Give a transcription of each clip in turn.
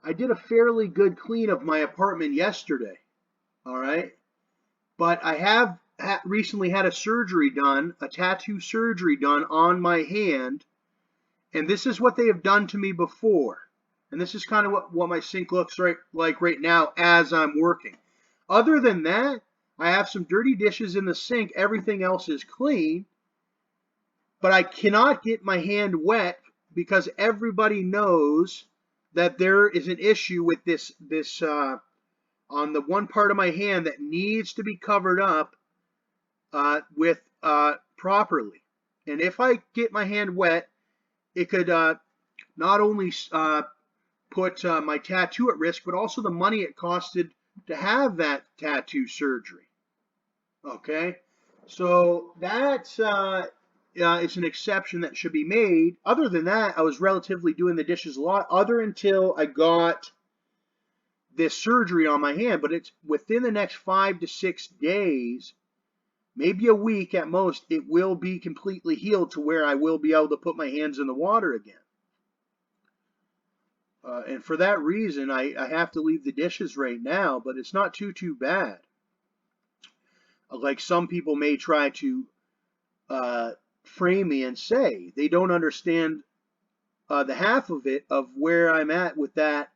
I did a fairly good clean of my apartment yesterday. All right. But I have recently had a surgery done, a tattoo surgery done on my hand. And this is what they have done to me before. And this is kind of what my sink looks like right now as I'm working. Other than that, I have some dirty dishes in the sink. Everything else is clean. But I cannot get my hand wet because everybody knows that there is an issue with this on the one part of my hand that needs to be covered up with properly. And if I get my hand wet, it could not only put my tattoo at risk, but also the money it costed to have that tattoo surgery. Okay, so that's it's an exception that should be made. Other than that, I was relatively doing the dishes a lot, other until I got this surgery on my hand. But it's within the next 5 to 6 days, maybe a week at most, it will be completely healed to where I will be able to put my hands in the water again. And for that reason, I have to leave the dishes right now, but it's not too bad. Like some people may try to frame me and say they don't understand the half of it of where I'm at with that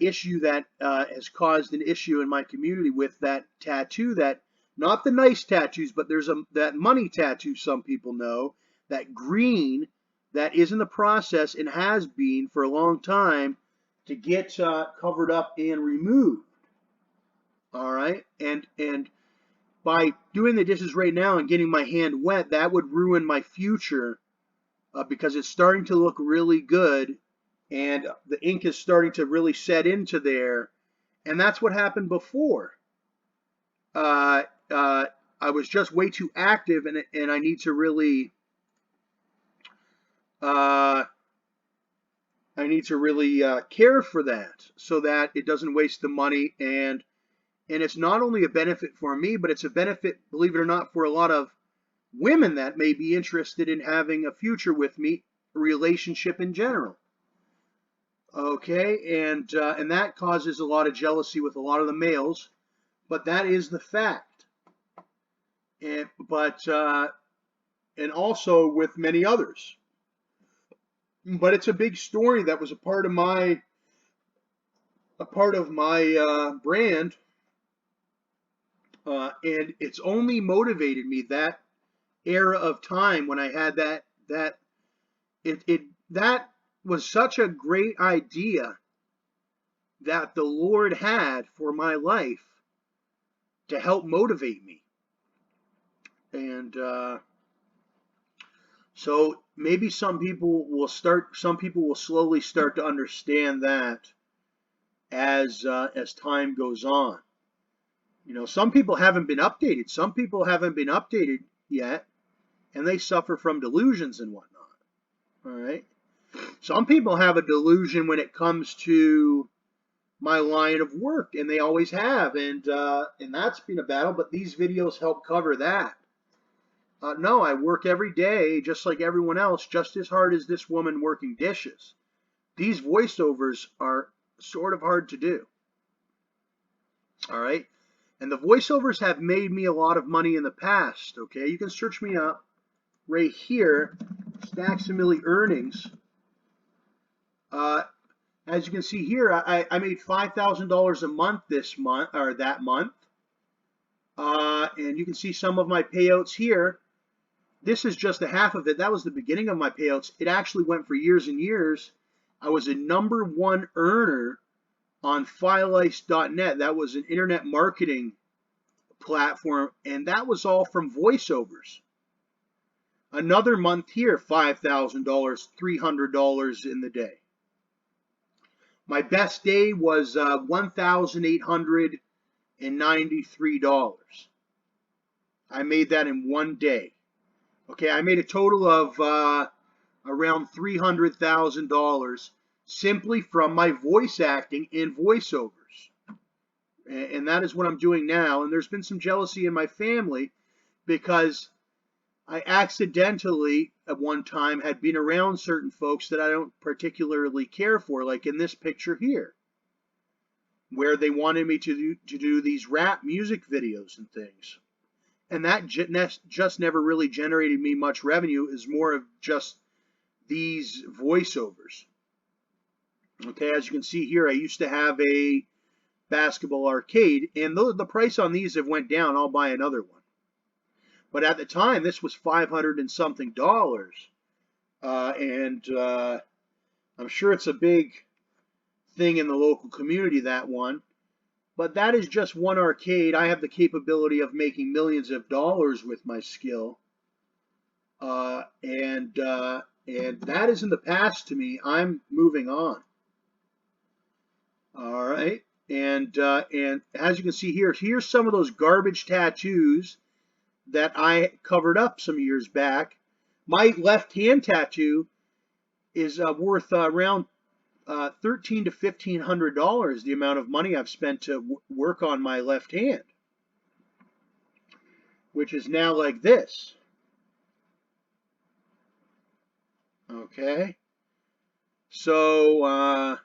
issue that has caused an issue in my community with that tattoo, that not the nice tattoos, but there's that money tattoo some people know, that green that is in the process and has been for a long time to get covered up and removed. All right, and by doing the dishes right now and getting my hand wet, that would ruin my future because it's starting to look really good and the ink is starting to really set into there. And that's what happened before. I was just way too active, and I need to really care for that so that it doesn't waste the money. And it's not only a benefit for me, but it's a benefit, believe it or not, for a lot of women that may be interested in having a future with me, a relationship in general. Okay, and that causes a lot of jealousy with a lot of the males, but that is the fact. And also with many others. But it's a big story that was a part of my brand. And it's only motivated me that era of time when I had that was such a great idea that the Lord had for my life to help motivate me. And so maybe some people will slowly start to understand that as time goes on. You know, some people haven't been updated. Some people haven't been updated yet, and they suffer from delusions and whatnot. All right. Some people have a delusion when it comes to my line of work, and they always have, and that's been a battle. But these videos help cover that. No, I work every day just like everyone else, just as hard as this woman working dishes. These voiceovers are sort of hard to do. All right. And the voiceovers have made me a lot of money in the past, okay? You can search me up right here, Stacks and Millie Earnings. As you can see here, I made $5,000 a month that month. And you can see some of my payouts here. This is just a half of it. That was the beginning of my payouts. It actually went for years and years. I was a #1 earner on FileIce.net. That was an internet marketing platform, and that was all from voiceovers. Another month here, $5,000, $300 in the day. My best day was $1,893. I made that in one day. Okay, I made a total of around $300,000 simply from my voice acting in voiceovers. And that is what I'm doing now. And there's been some jealousy in my family because I accidentally at one time had been around certain folks that I don't particularly care for, like in this picture here, where they wanted me to do these rap music videos and things. And that just never really generated me much revenue. Is more of just these voiceovers. Okay, as you can see here, I used to have a basketball arcade, and the price on these have went down. I'll buy another one. But at the time, this was $500 and something, and I'm sure it's a big thing in the local community, that one. But that is just one arcade. I have the capability of making millions of dollars with my skill, and that is in the past to me. I'm moving on. All right, and as you can see here, here's some of those garbage tattoos that I covered up some years back. My left hand tattoo is worth around $1,300 to $1,500, the amount of money I've spent to work on my left hand, which is now like this. Okay, so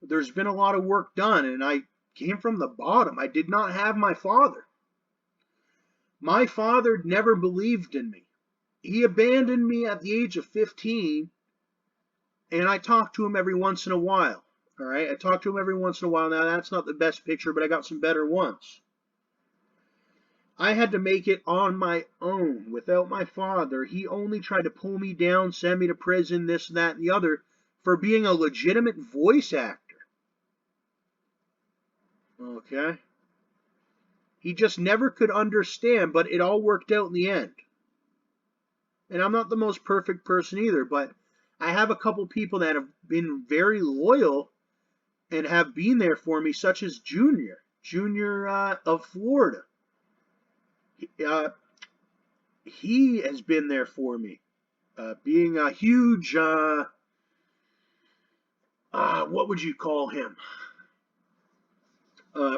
there's been a lot of work done, and I came from the bottom. I did not have my father. My father never believed in me. He abandoned me at the age of 15, and I talk to him every once in a while. All right, I talk to him every once in a while. Now, that's not the best picture, but I got some better ones. I had to make it on my own without my father. He only tried to pull me down, send me to prison, this, that, and the other, for being a legitimate voice actor. Okay? He just never could understand, but it all worked out in the end. And I'm not the most perfect person either, but I have a couple people that have been very loyal and have been there for me, such as Junior of Florida. He has been there for me, being a huge, what would you call him?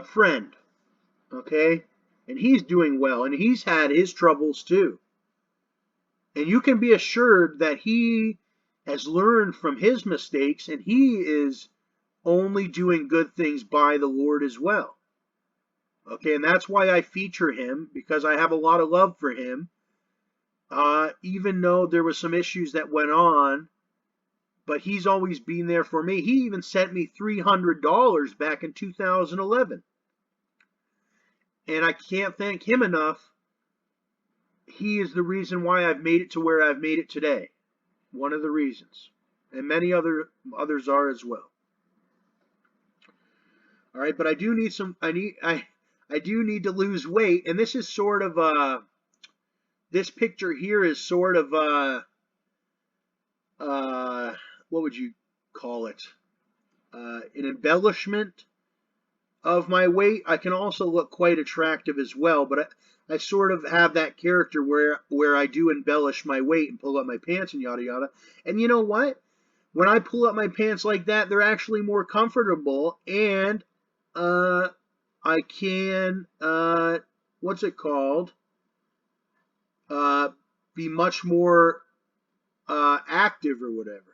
Friend, okay? And he's doing well, and he's had his troubles too. And you can be assured that he has learned from his mistakes, and he is only doing good things by the Lord as well. Okay, and that's why I feature him, because I have a lot of love for him. Even though there was some issues that went on, but he's always been there for me. He even sent me $300 back in 2011. And I can't thank him enough. He is the reason why I've made it to where I've made it today. One of the reasons. And many others are as well. All right, but I do need I do need to lose weight, and this is sort of this picture here is sort of what would you call it? An embellishment of my weight. I can also look quite attractive as well, but I sort of have that character where I do embellish my weight and pull up my pants and yada yada. And you know what? When I pull up my pants like that, they're actually more comfortable, and I can what's it called? Be much more active or whatever.